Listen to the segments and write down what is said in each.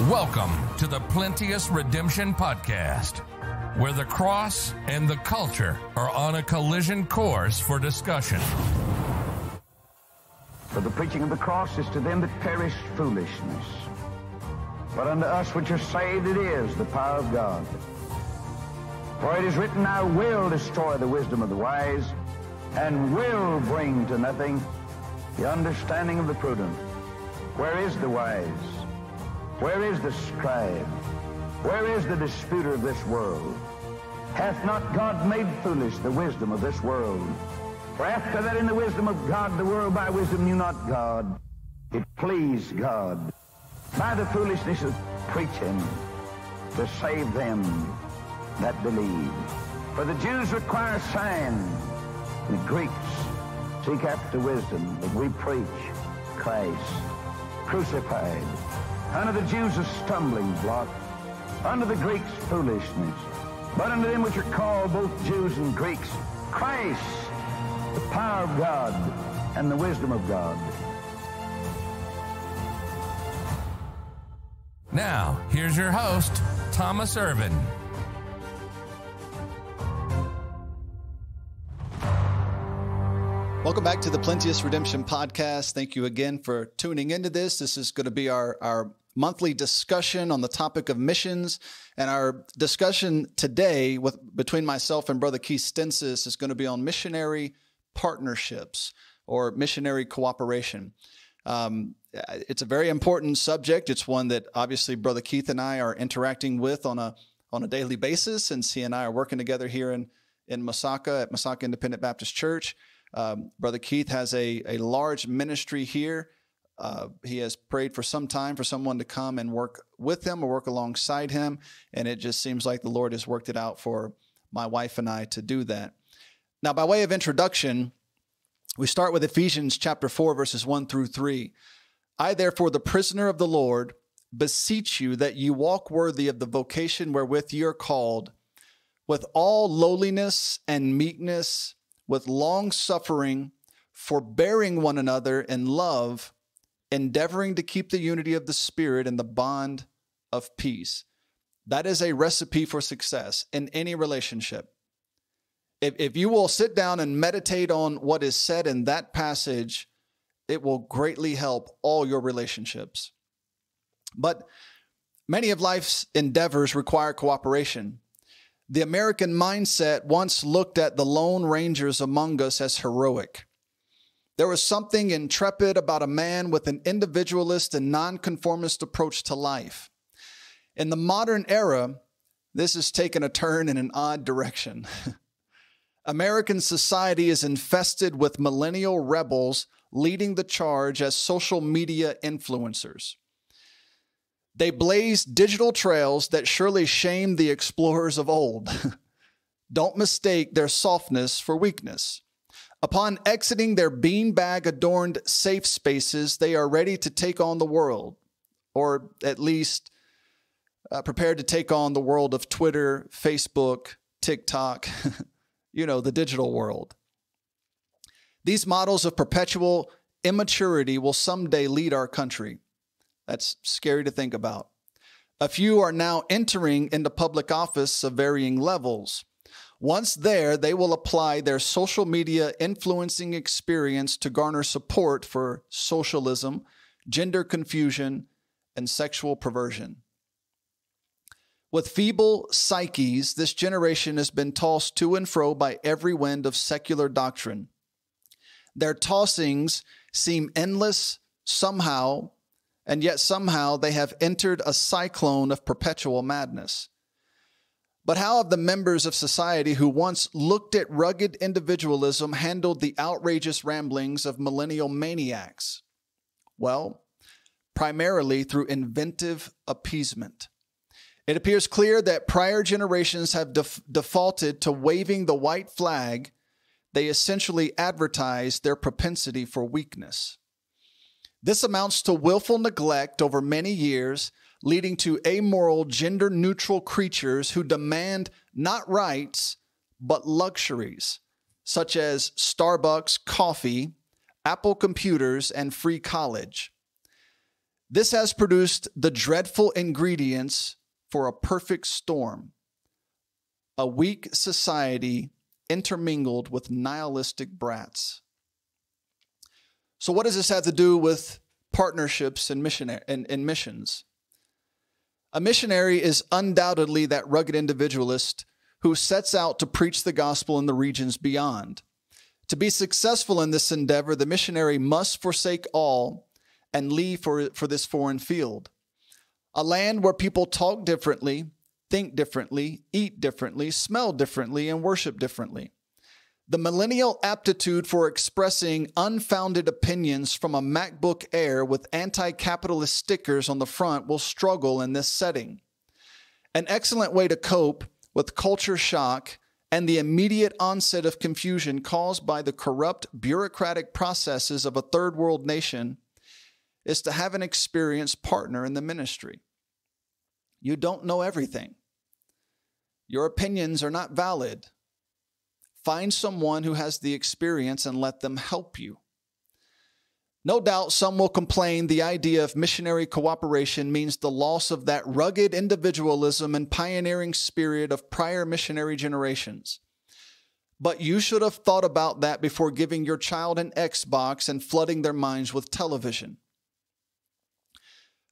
Welcome to the Plenteous Redemption Podcast, where the cross and the culture are on a collision course for discussion. For the preaching of the cross is to them that perish foolishness, but unto us which are saved it is the power of God. For it is written, I will destroy the wisdom of the wise, and will bring to nothing the understanding of the prudent. Where is the wise? Where is the scribe? Where is the disputer of this world? Hath not God made foolish the wisdom of this world? For after that in the wisdom of God, the world by wisdom knew not God. It pleased God by the foolishness of preaching to save them that believe. For the Jews require signs, the Greeks seek after wisdom, but we preach Christ crucified. Unto the Jews a stumbling block, unto the Greeks foolishness, but unto them which are called both Jews and Greeks, Christ, the power of God and the wisdom of God. Now, here's your host, Thomas Irvin. Welcome back to the Plenteous Redemption Podcast. Thank you again for tuning into this. This is going to be our monthly discussion on the topic of missions. And our discussion today between myself and Brother Keith Stensis is going to be on missionary partnerships or missionary cooperation. It's a very important subject. It's one that obviously Brother Keith and I are interacting with on a daily basis, since he and I are working together here in Masaka at Masaka Independent Baptist Church. Brother Keith has a large ministry here. He has prayed for some time for someone to come and work with him or work alongside him, and it just seems like the Lord has worked it out for my wife and I to do that. Now, by way of introduction, we start with Ephesians chapter 4, verses 1 through 3. I, therefore, the prisoner of the Lord, beseech you that you walk worthy of the vocation wherewith ye are called, with all lowliness and meekness, with longsuffering, forbearing one another in love, endeavoring to keep the unity of the Spirit in the bond of peace. That is a recipe for success in any relationship. If you will sit down and meditate on what is said in that passage, it will greatly help all your relationships. But many of life's endeavors require cooperation. The American mindset once looked at the Lone Rangers among us as heroic. There was something intrepid about a man with an individualist and nonconformist approach to life. In the modern era, this has taken a turn in an odd direction. American society is infested with millennial rebels leading the charge as social media influencers. They blaze digital trails that surely shame the explorers of old. Don't mistake their softness for weakness. Upon exiting their beanbag-adorned safe spaces, they are ready to take on the world, or at least prepared to take on the world of Twitter, Facebook, TikTok, the digital world. These models of perpetual immaturity will someday lead our country. That's scary to think about. A few are now entering into public office of varying levels. Once there, they will apply their social media influencing experience to garner support for socialism, gender confusion, and sexual perversion. With feeble psyches, this generation has been tossed to and fro by every wind of secular doctrine. Their tossings seem endless somehow, and yet somehow they have entered a cyclone of perpetual madness. But how have the members of society who once looked at rugged individualism handled the outrageous ramblings of millennial maniacs? Well, primarily through inventive appeasement. It appears clear that prior generations have defaulted to waving the white flag. They essentially advertise their propensity for weakness. This amounts to willful neglect over many years, leading to amoral, gender-neutral creatures who demand not rights, but luxuries, such as Starbucks coffee, Apple computers, and free college. This has produced the dreadful ingredients for a perfect storm, a weak society intermingled with nihilistic brats. So what does this have to do with partnerships and missions? A missionary is undoubtedly that rugged individualist who sets out to preach the gospel in the regions beyond. To be successful in this endeavor, the missionary must forsake all and leave for this foreign field. A land where people talk differently, think differently, eat differently, smell differently, and worship differently. The millennial aptitude for expressing unfounded opinions from a MacBook Air with anti-capitalist stickers on the front will struggle in this setting. An excellent way to cope with culture shock and the immediate onset of confusion caused by the corrupt bureaucratic processes of a third world nation is to have an experienced partner in the ministry. You don't know everything. Your opinions are not valid. Find someone who has the experience and let them help you. No doubt some will complain the idea of missionary cooperation means the loss of that rugged individualism and pioneering spirit of prior missionary generations. But you should have thought about that before giving your child an Xbox and flooding their minds with television.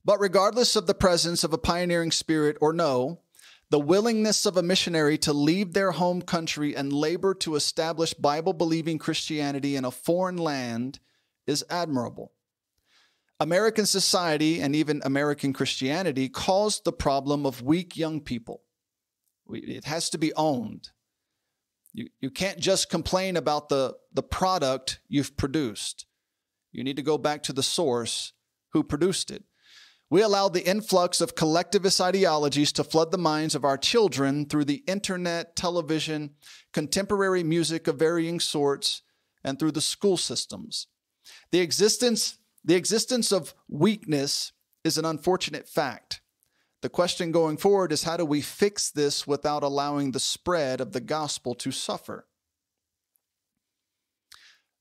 But regardless of the presence of a pioneering spirit or no, the willingness of a missionary to leave their home country and labor to establish Bible-believing Christianity in a foreign land is admirable. American society and even American Christianity caused the problem of weak young people. It has to be owned. You can't just complain about the product you've produced. You need to go back to the source who produced it. We allowed the influx of collectivist ideologies to flood the minds of our children through the internet, television, contemporary music of varying sorts, and through the school systems. The existence of weakness is an unfortunate fact. The question going forward is, how do we fix this without allowing the spread of the gospel to suffer?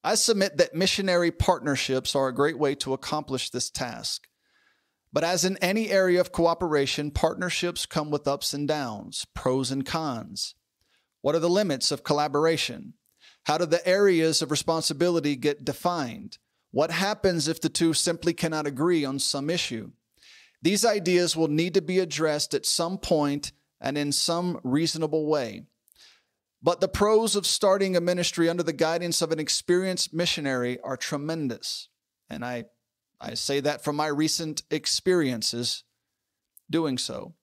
I submit that missionary partnerships are a great way to accomplish this task. But as in any area of cooperation, partnerships come with ups and downs, pros and cons. What are the limits of collaboration? How do the areas of responsibility get defined? What happens if the two simply cannot agree on some issue? These ideas will need to be addressed at some point and in some reasonable way. But the pros of starting a ministry under the guidance of an experienced missionary are tremendous. And I say that from my recent experiences doing so.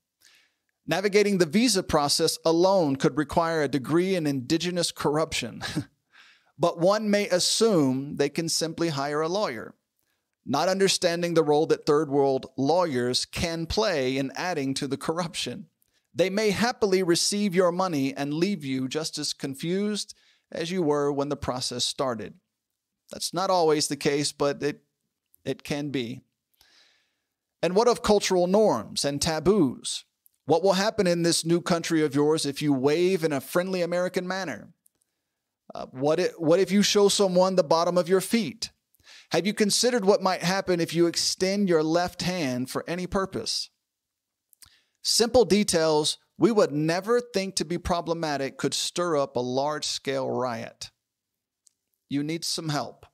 Navigating the visa process alone could require a degree in indigenous corruption, but one may assume they can simply hire a lawyer, not understanding the role that third world lawyers can play in adding to the corruption. They may happily receive your money and leave you just as confused as you were when the process started. That's not always the case, but it can be. And what of cultural norms and taboos? What will happen in this new country of yours if you wave in a friendly American manner? What if you show someone the bottom of your feet? Have you considered what might happen if you extend your left hand for any purpose? Simple details we would never think to be problematic could stir up a large-scale riot. You need some help.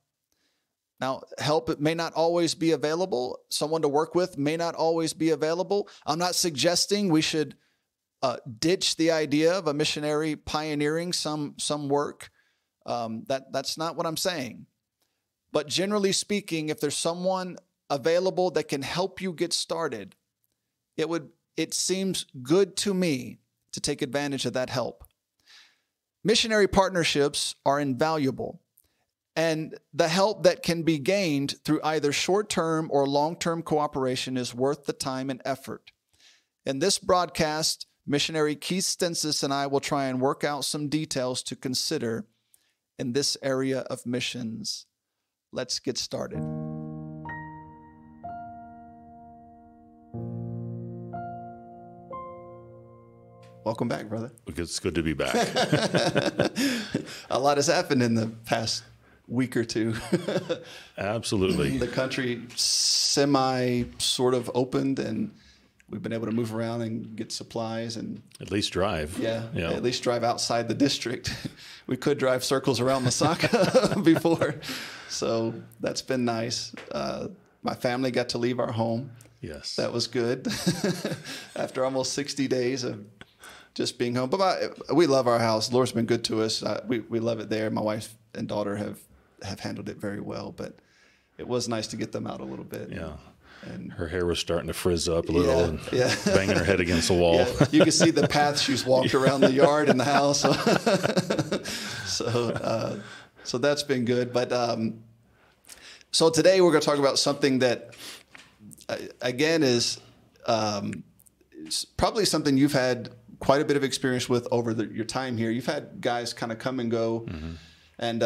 Now, help may not always be available. Someone to work with may not always be available. I'm not suggesting we should ditch the idea of a missionary pioneering some work. That's not what I'm saying. But generally speaking, if there's someone available that can help you get started, it seems good to me to take advantage of that help. Missionary partnerships are invaluable. And the help that can be gained through either short-term or long-term cooperation is worth the time and effort. In this broadcast, missionary Keith Stensis and I will try and work out some details to consider in this area of missions. Let's get started. Welcome back, brother. It's good to be back. A lot has happened in the past week or two. Absolutely. The country semi sort of opened, and we've been able to move around and get supplies and at least drive. At least drive outside the district. We could drive circles around Masaka before, so that's been nice. My family got to leave our home. Yes, that was good. After almost 60 days of just being home, but we love our house. The Lord's been good to us. We love it there. My wife and daughter have handled it very well, but it was nice to get them out a little bit. Yeah. And her hair was starting to frizz up a little and yeah. banging her head against the wall. Yeah. You can see the path she's walked around the yard and the house. So that's been good. But so today we're going to talk about something that, again, is probably something you've had quite a bit of experience with over your time here. You've had guys kind of come and go, and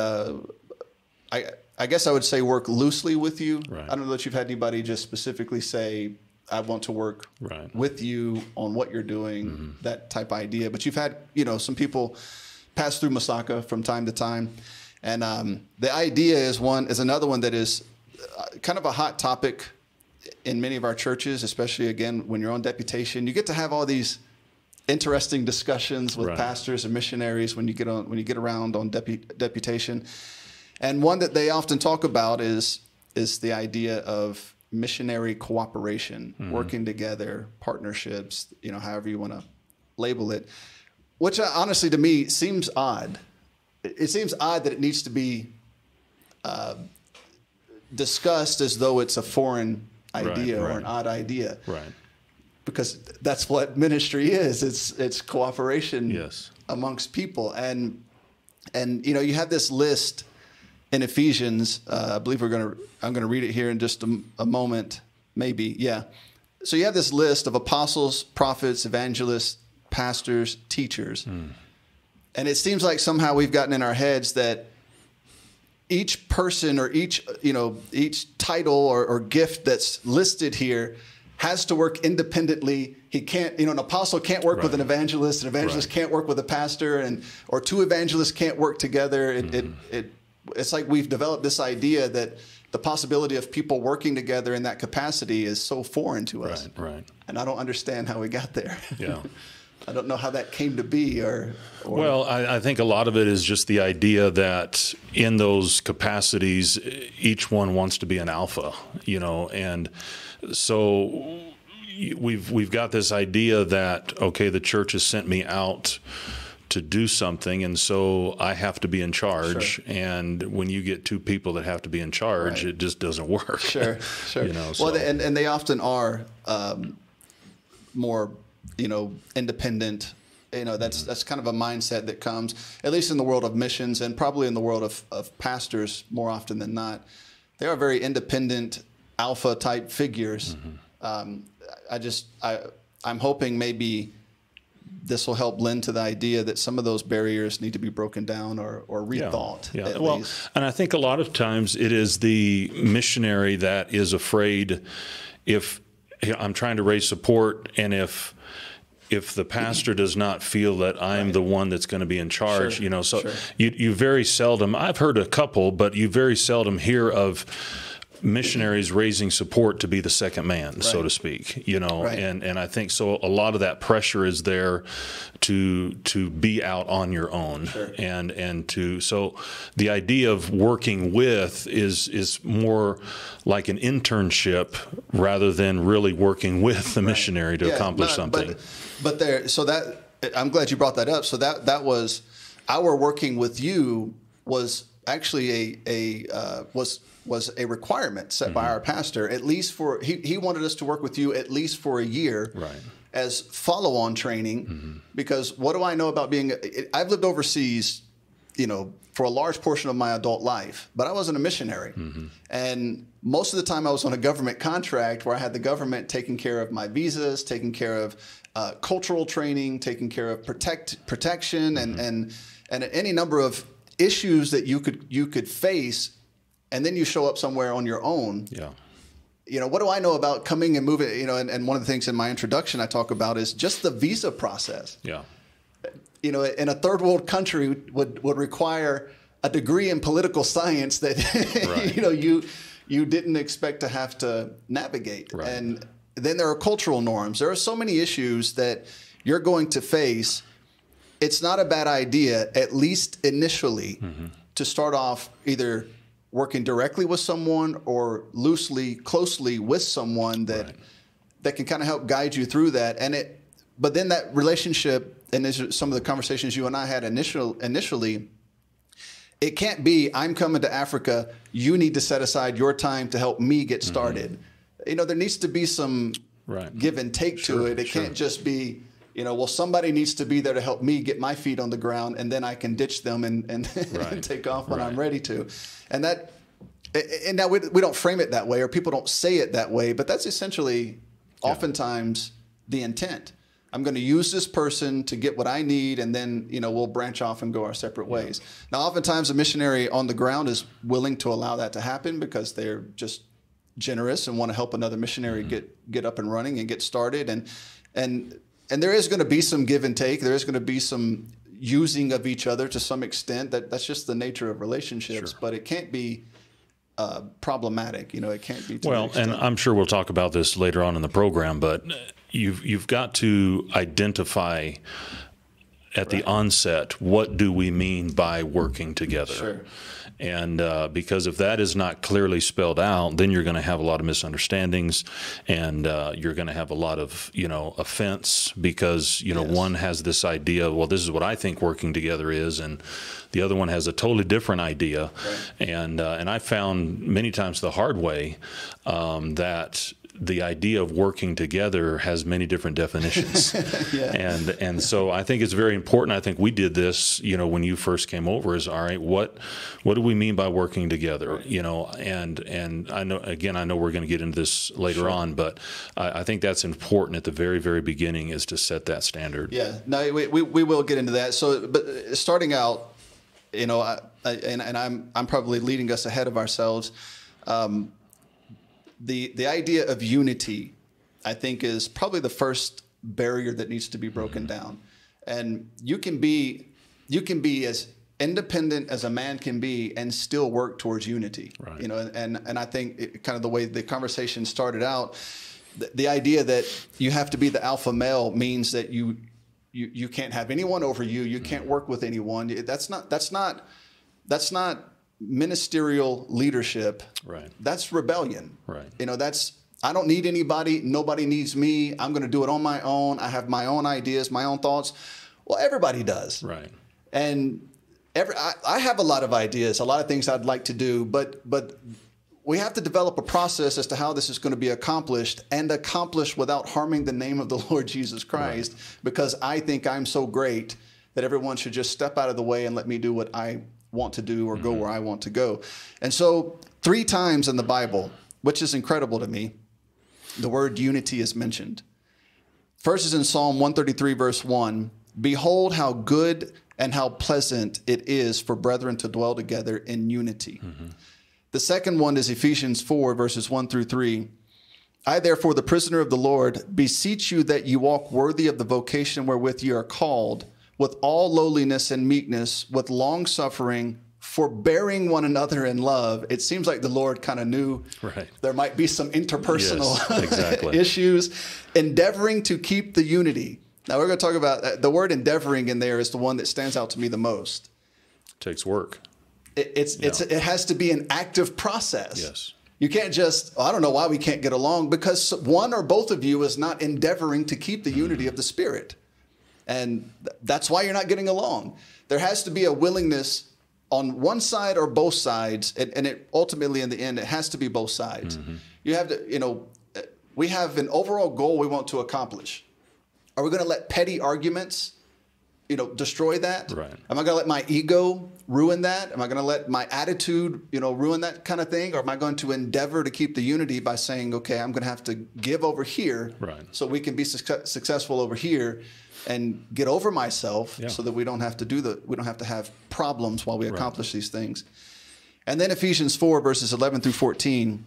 I guess I would say work loosely with you. Right. I don't know that you've had anybody just specifically say, I want to work with you on what you're doing, that type of idea. But you've had, some people pass through Masaka from time to time. And the idea is another one that is kind of a hot topic in many of our churches, especially, again, when you're on deputation. You get to have all these interesting discussions with pastors and missionaries when you get around on deputation. And one that they often talk about is the idea of missionary cooperation, working together, partnerships, however you want to label it, which honestly to me seems odd. It seems odd that it needs to be discussed as though it's a foreign idea or an odd idea. Right. Because that's what ministry is. It's cooperation amongst people. And you have this list in Ephesians, I believe I'm going to read it here in just a moment, maybe. Yeah. So you have this list of apostles, prophets, evangelists, pastors, teachers. And it seems like somehow we've gotten in our heads that each person or each title or gift that's listed here has to work independently. He can't, an apostle can't work with an evangelist can't work with a pastor, or two evangelists can't work together. It's like we've developed this idea that the possibility of people working together in that capacity is so foreign to us. Right. And I don't understand how we got there. Yeah. I don't know how that came to be Well, I think a lot of it is just the idea that in those capacities, each one wants to be an alpha, and so we've got this idea that, okay, the church has sent me out to do something, and so I have to be in charge. Sure. And when you get two people that have to be in charge, it just doesn't work. Sure. Well, and they often are more, independent. That's kind of a mindset that comes, at least in the world of missions, and probably in the world of pastors more often than not. They are very independent, alpha type figures. I'm hoping maybe this will help lend to the idea that some of those barriers need to be broken down or rethought. At least. And I think a lot of times it is the missionary that is afraid if I'm trying to raise support, and if the pastor does not feel that I'm the one that's going to be in charge, you very seldom, I've heard a couple, but you very seldom hear of missionaries raising support to be the second man, so to speak, and I think so a lot of that pressure is there to be out on your own, so the idea of working with is more like an internship rather than really working with the missionary to accomplish something. But I'm glad you brought that up. So that was our working with you was actually was a requirement set by our pastor, at least he wanted us to work with you at least for a year as follow-on training, because what do I know about I've lived overseas, for a large portion of my adult life, but I wasn't a missionary. And most of the time I was on a government contract where I had the government taking care of my visas, taking care of cultural training, taking care of protection and any number of issues that you could face, and then you show up somewhere on your own. What do I know about coming and moving? And one of the things in my introduction I talk about is just the visa process. In a third world country would require a degree in political science that Right. you didn't expect to have to navigate. Right. And then there are cultural norms. There are so many issues that you're going to face. It's not a bad idea, at least initially, to start off either working directly with someone or loosely, closely with someone that can kind of help guide you through that. But then that relationship, and these are some of the conversations you and I had initially, it can't be, I'm coming to Africa, you need to set aside your time to help me get started. There needs to be some give and take to it. It can't just be, well, somebody needs to be there to help me get my feet on the ground, and then I can ditch them and and take off when I'm ready to. And now we don't frame it that way, or people don't say it that way, but that's essentially oftentimes the intent. I'm going to use this person to get what I need, and then, we'll branch off and go our separate ways. Now, oftentimes a missionary on the ground is willing to allow that to happen because they're just generous and want to help another missionary get up and running and get started. And there is going to be some give and take. There is going to be some using of each other to some extent. That's just the nature of relationships, but it can't be problematic. It can't be. Well, and I'm sure we'll talk about this later on in the program, but you've got to identify at the onset, what do we mean by working together? Sure. And because if that is not clearly spelled out, then you're going to have a lot of misunderstandings, and you're going to have a lot of offense because one has this idea, well, this is what I think working together is, and the other one has a totally different idea. Right. And I found many times the hard way that the idea of working together has many different definitions. And so I think it's very important. I think we did this, when you first came over, is all right, what do we mean by working together? And I know we're going to get into this later on, but I think that's important at the very, very beginning, is to set that standard. Yeah, no, we will get into that. So, but starting out, I'm probably leading us ahead of ourselves. The idea of unity, I think, is probably the first barrier that needs to be broken down. And you can be as independent as a man can be and still work towards unity. Right. And I think kind of the way the conversation started out, the idea that you have to be the alpha male means that you can't have anyone over you. You can't work with anyone. That's not ministerial leadership. Right. That's rebellion. Right. I don't need anybody. Nobody needs me. I'm going to do it on my own. I have my own ideas, my own thoughts. Well, everybody does. Right. And I have a lot of ideas, a lot of things I'd like to do, but we have to develop a process as to how this is going to be accomplished, and accomplished without harming the name of the Lord Jesus Christ, because I think I'm so great that everyone should just step out of the way and let me do what I want to do or go where I want to go. And so 3 times in the Bible, which is incredible to me, the word unity is mentioned. First is in Psalm 133, verse 1. Behold how good and how pleasant it is for brethren to dwell together in unity. The second one is Ephesians 4, verses 1 through 3. I, therefore, the prisoner of the Lord, beseech you that you walk worthy of the vocation wherewith you are called, with all lowliness and meekness, with longsuffering, forbearing one another in love. It seems like the Lord kind of knew there might be some interpersonal issues. Endeavoring to keep the unity. Now, we're going to talk about the word endeavoring in there is the one that stands out to me the most. It takes work. It has to be an active process. Yes. You can't just, I don't know why we can't get along, because one or both of you is not endeavoring to keep the unity of the Spirit. And that's why you're not getting along. There has to be a willingness on one side or both sides, and it ultimately in the end, it has to be both sides. You have to, we have an overall goal we want to accomplish. Are we going to let petty arguments, destroy that? Right. Am I going to let my ego ruin that? Am I going to let my attitude, ruin that kind of thing? Or am I going to endeavor to keep the unity by saying, okay, I'm going to have to give over here so we can be successful over here, and get over myself so that we don't have to have problems while we accomplish these things. And then Ephesians 4, verses 11 through 14.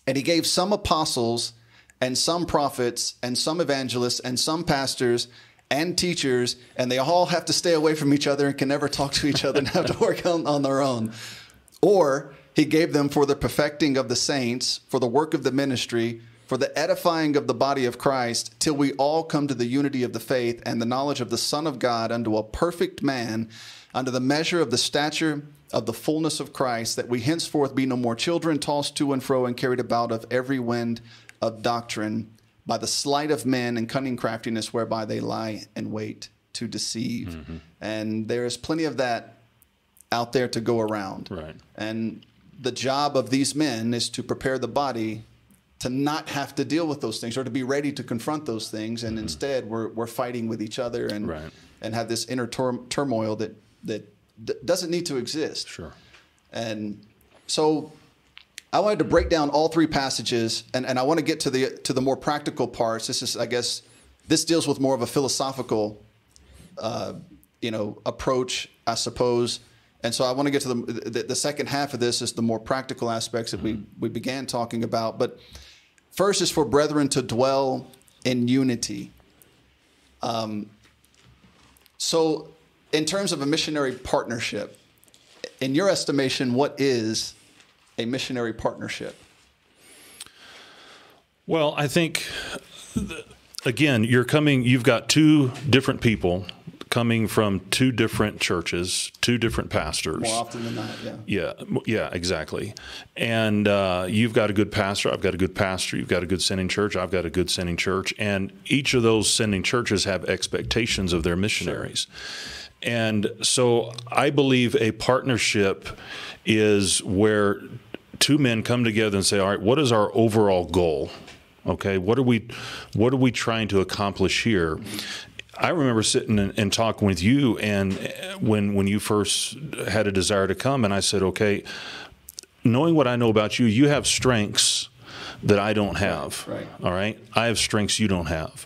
And he gave some apostles and some prophets and some evangelists and some pastors and teachers, and they all have to stay away from each other and can never talk to each other and have to work on their own. Or he gave them for the perfecting of the saints, for the work of the ministry, for the edifying of the body of Christ, till we all come to the unity of the faith and the knowledge of the Son of God, unto a perfect man, unto the measure of the stature of the fullness of Christ, that we henceforth be no more children, tossed to and fro and carried about of every wind of doctrine, by the sleight of men and cunning craftiness whereby they lie and wait to deceive. Mm-hmm. And there is plenty of that out there to go around. Right. And the job of these men is to prepare the body to not have to deal with those things or to be ready to confront those things. And instead we're fighting with each other and have this inner turmoil that doesn't need to exist. Sure. And so I wanted to break down all three passages, and I want to get to the more practical parts. This is, I guess, this deals with more of a philosophical, approach, I suppose. And so I want to get to the second half of this is the more practical aspects that we began talking about. But first is for brethren to dwell in unity. So in terms of a missionary partnership, in your estimation, what is a missionary partnership? Well, I think, again, you've got two different people coming from two different churches, two different pastors. More often than not, yeah. Yeah, exactly. And you've got a good pastor, I've got a good pastor, you've got a good sending church, I've got a good sending church, and each of those sending churches have expectations of their missionaries. Sure. And so I believe a partnership is where two men come together and say, all right, what is our overall goal? Okay, what are we trying to accomplish here? I remember sitting and talking with you, and when you first had a desire to come, and I said, okay, knowing what I know about you, you have strengths that I don't have. Right. All right, I have strengths you don't have,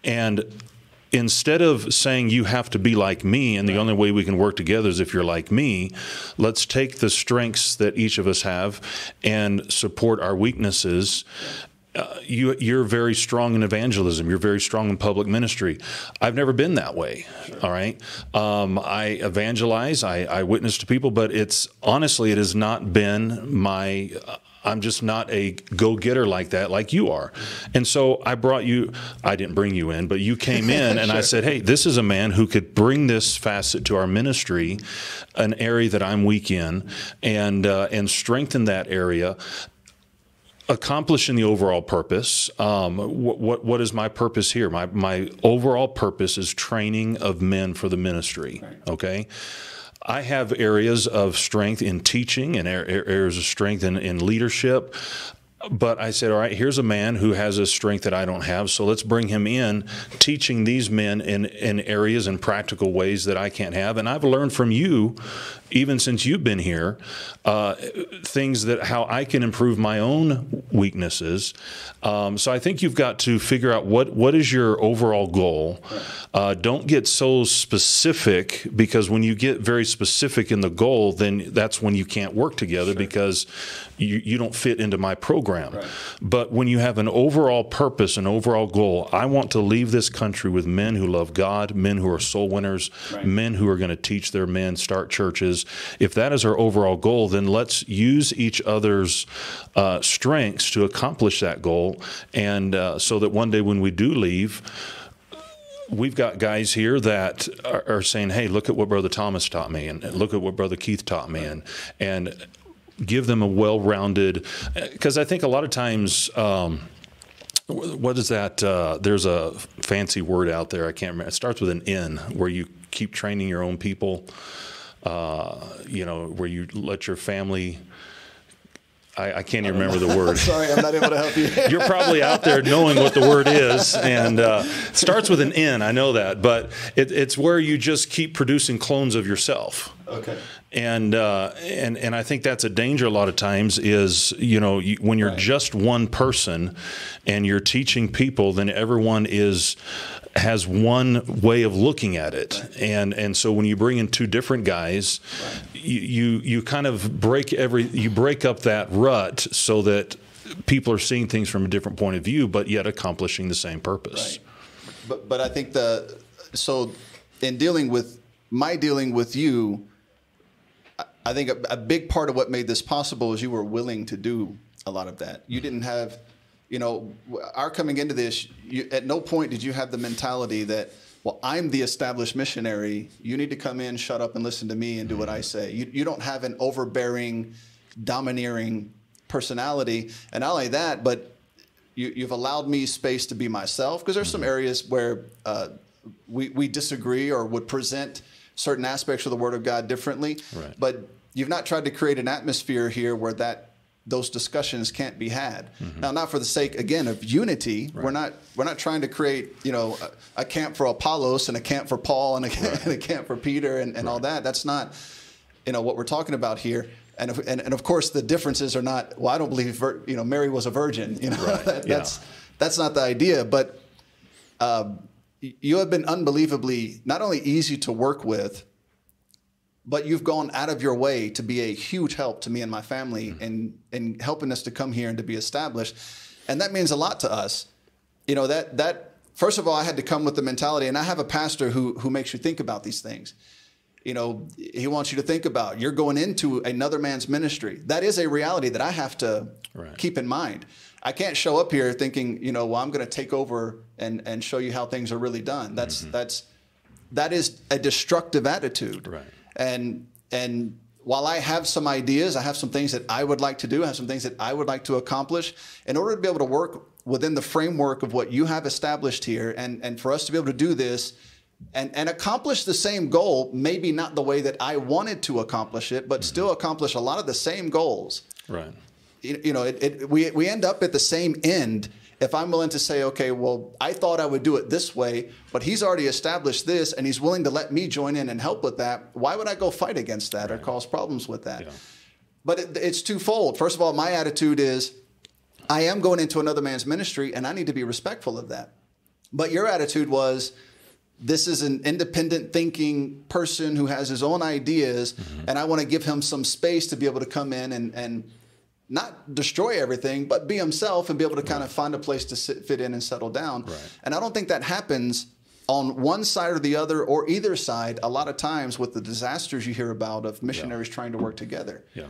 and instead of saying you have to be like me and the only way we can work together is if you're like me, let's take the strengths that each of us have and support our weaknesses. You're very strong in evangelism. You're very strong in public ministry. I've never been that way. Sure. All right. I evangelize. I witness to people, but it has not been my. I'm just not a go-getter like that, like you are. And so I didn't bring you in, but you came in and sure. I said, hey, this is a man who could bring this facet to our ministry, an area that I'm weak in, and strengthen that area, accomplishing the overall purpose. What is my purpose here? My overall purpose is training of men for the ministry. Right. Okay. I have areas of strength in teaching and areas of strength in leadership. But I said, all right, here's a man who has a strength that I don't have, so let's bring him in, teaching these men in areas and practical ways that I can't have. And I've learned from you, even since you've been here, things that how I can improve my own weaknesses. So I think you've got to figure out what is your overall goal. Don't get so specific, because when you get very specific in the goal, then that's when you can't work together. Sure. Because you don't fit into my program. Right. But when you have an overall purpose, an overall goal, I want to leave this country with men who love God, men who are soul winners, right. Men who are going to teach their men, start churches. If that is our overall goal, then let's use each other's strengths to accomplish that goal. And so that one day when we do leave, we've got guys here that are saying, hey, look at what Brother Thomas taught me, and look at what Brother Keith taught me, and give them a well-rounded, because I think a lot of times, what is that? There's a fancy word out there, I can't remember. It starts with an N, where you keep training your own people, where you let your family. I can't even remember the word. Sorry, I'm not able to help you. You're probably out there knowing what the word is, and it starts with an N. I know that, but it's where you just keep producing clones of yourself. Okay. And I think that's a danger a lot of times is, when you're right. just one person and you're teaching people, then everyone has one way of looking at it. Right. And so when you bring in two different guys, right. you kind of break up that rut so that people are seeing things from a different point of view, but yet accomplishing the same purpose. Right. But I think the so in dealing with you, I think a big part of what made this possible is you were willing to do a lot of that. You didn't have, our coming into this, at no point did you have the mentality that, well, I'm the established missionary. You need to come in, shut up, and listen to me and do what I say. You don't have an overbearing, domineering personality. And not only that, but you've allowed me space to be myself, because there's some areas where we disagree or would present certain aspects of the Word of God differently. Right. But you've not tried to create an atmosphere here where those discussions can't be had. Now, not for the sake, again, of unity. Right. We're not trying to create, a camp for Apollos and a camp for Paul and a camp for Peter and all that. That's not, what we're talking about here. And of course, the differences are not. Well, I don't believe Mary was a virgin. Right. That's not the idea. But you have been unbelievably not only easy to work with, but you've gone out of your way to be a huge help to me and my family in helping us to come here and to be established. And that means a lot to us. That first of all, I had to come with the mentality, and I have a pastor who makes you think about these things. He wants you to think about, you're going into another man's ministry. That is a reality that I have to keep in mind. I can't show up here thinking, well, I'm going to take over and show you how things are really done. That is a destructive attitude. Right. And while I have some ideas, I have some things that I would like to do, I have some things that I would like to accomplish. In order to be able to work within the framework of what you have established here, and for us to be able to do this and accomplish the same goal, maybe not the way that I wanted to accomplish it, but still accomplish a lot of the same goals. Right. We end up at the same end if I'm willing to say, okay, well, I thought I would do it this way, but he's already established this, and he's willing to let me join in and help with that. Why would I go fight against that or cause problems with that? Yeah. But it's twofold. First of all, my attitude is I am going into another man's ministry, and I need to be respectful of that. But your attitude was, this is an independent thinking person who has his own ideas, and I want to give him some space to be able to come in and not destroy everything, but be himself and be able to kind of find a place to fit in and settle down. Right. And I don't think that happens on one side or the other, or either side, a lot of times with the disasters you hear about of missionaries trying to work together. Yeah.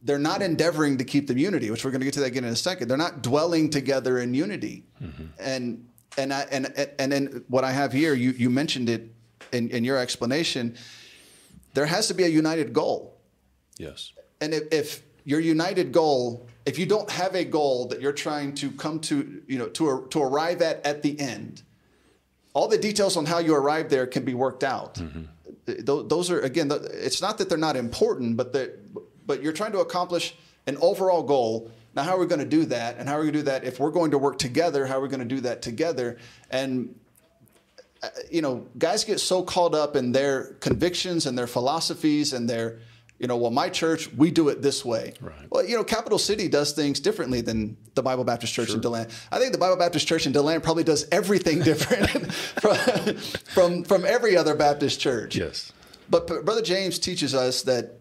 They're not endeavoring to keep the unity, which we're going to get to that again in a second. They're not dwelling together in unity. And then what I have here, you mentioned it in your explanation, there has to be a united goal. Yes. And if your united goal, if you don't have a goal that you're trying to come to, to arrive at the end, all the details on how you arrive there can be worked out. Those are, again, it's not that they're not important, but you're trying to accomplish an overall goal. Now, how are we going to do that? And how are we going to do that if we're going to work together? How are we going to do that together? And, guys get so caught up in their convictions and their philosophies and their, well, my church, we do it this way. Right. Well, Capital City does things differently than the Bible Baptist Church in DeLand. I think the Bible Baptist Church in DeLand probably does everything different from every other Baptist church. Yes. But Brother James teaches us that,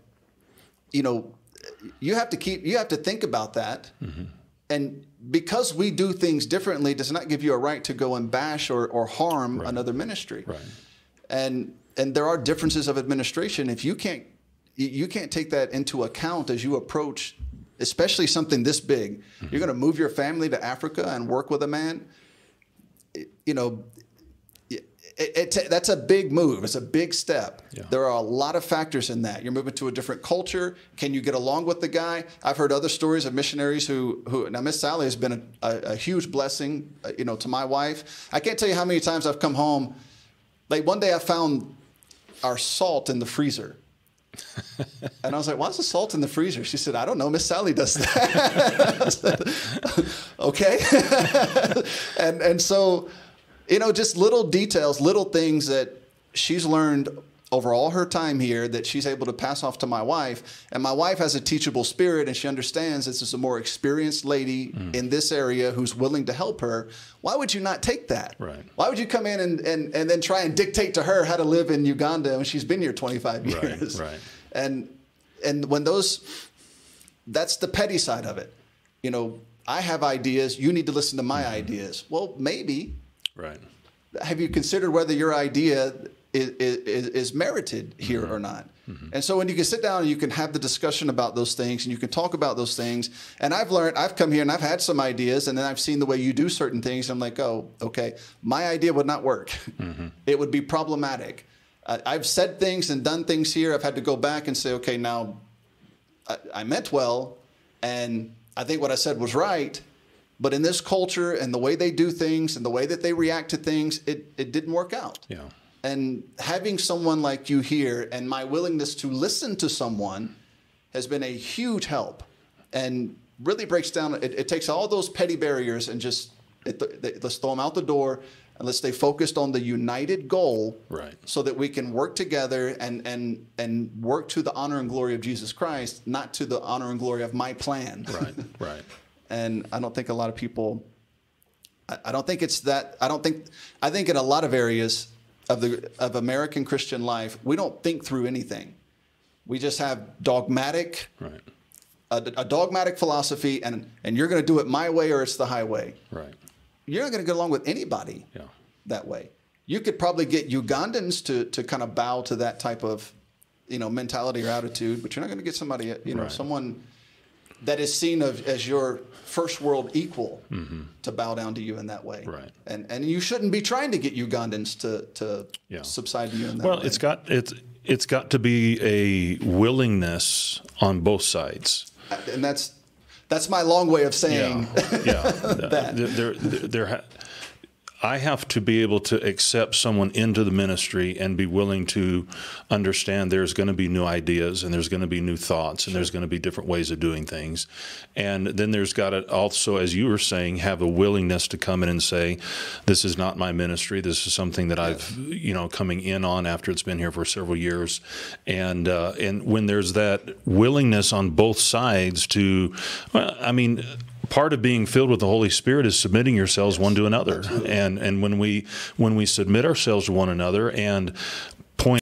you have to think about that. And because we do things differently does not give you a right to go and bash or harm another ministry. Right. And there are differences of administration. If you can't take that into account as you approach, especially something this big. You're going to move your family to Africa and work with a man. That's a big move. It's a big step. Yeah. There are a lot of factors in that. You're moving to a different culture. Can you get along with the guy? I've heard other stories of missionaries who now Miss Sally has been a huge blessing, to my wife. I can't tell you how many times I've come home. Like one day I found our salt in the freezer. And I was like, why's the salt in the freezer? She said, I don't know. Miss Sally does that. I said, okay. and so, just little details, little things that she's learned over all her time here that she's able to pass off to my wife. And my wife has a teachable spirit, and she understands this is a more experienced lady in this area who's willing to help her. Why would you not take that? Right. Why would you come in and then try and dictate to her how to live in Uganda when she's been here 25 years? Right. And when that's the petty side of it. I have ideas. You need to listen to my ideas. Well, maybe. Right. have you considered whether your idea is merited here or not? And so when you can sit down and you can have the discussion about those things and you can talk about those things, and I've come here and I've had some ideas, and then I've seen the way you do certain things. And I'm like, oh, okay, my idea would not work. It would be problematic. I've said things and done things here. I've had to go back and say, okay, now I meant well, and I think what I said was right. But in this culture and the way they do things and the way that they react to things, it didn't work out. Yeah. And having someone like you here and my willingness to listen to someone has been a huge help, and really breaks down. It takes all those petty barriers and just let's throw them out the door, and let's stay focused on the united goal, right? So that we can work together and work to the honor and glory of Jesus Christ, not to the honor and glory of my plan. Right, right. And I don't think a lot of people. I don't think it's that. I think in a lot of areas of American Christian life, we don't think through anything. We just have dogmatic, right. a dogmatic philosophy, and you're going to do it my way or it's the highway. Right. You're not going to get along with anybody that way. You could probably get Ugandans to kind of bow to that type of, mentality or attitude, but you're not going to get somebody, someone that is seen as your first world equal to bow down to you in that way. Right. And you shouldn't be trying to get Ugandans to subside to you in that way. Well, it's got to be a willingness on both sides. And that's my long way of saying that. I have to be able to accept someone into the ministry and be willing to understand there's going to be new ideas and there's going to be new thoughts and there's going to be different ways of doing things. And then there's got to also, as you were saying, have a willingness to come in and say, this is not my ministry. This is something that I've, coming in on after it's been here for several years. And when there's that willingness on both sides to, part of being filled with the Holy Spirit is submitting yourselves one to another. Absolutely. And when we submit ourselves to one another, and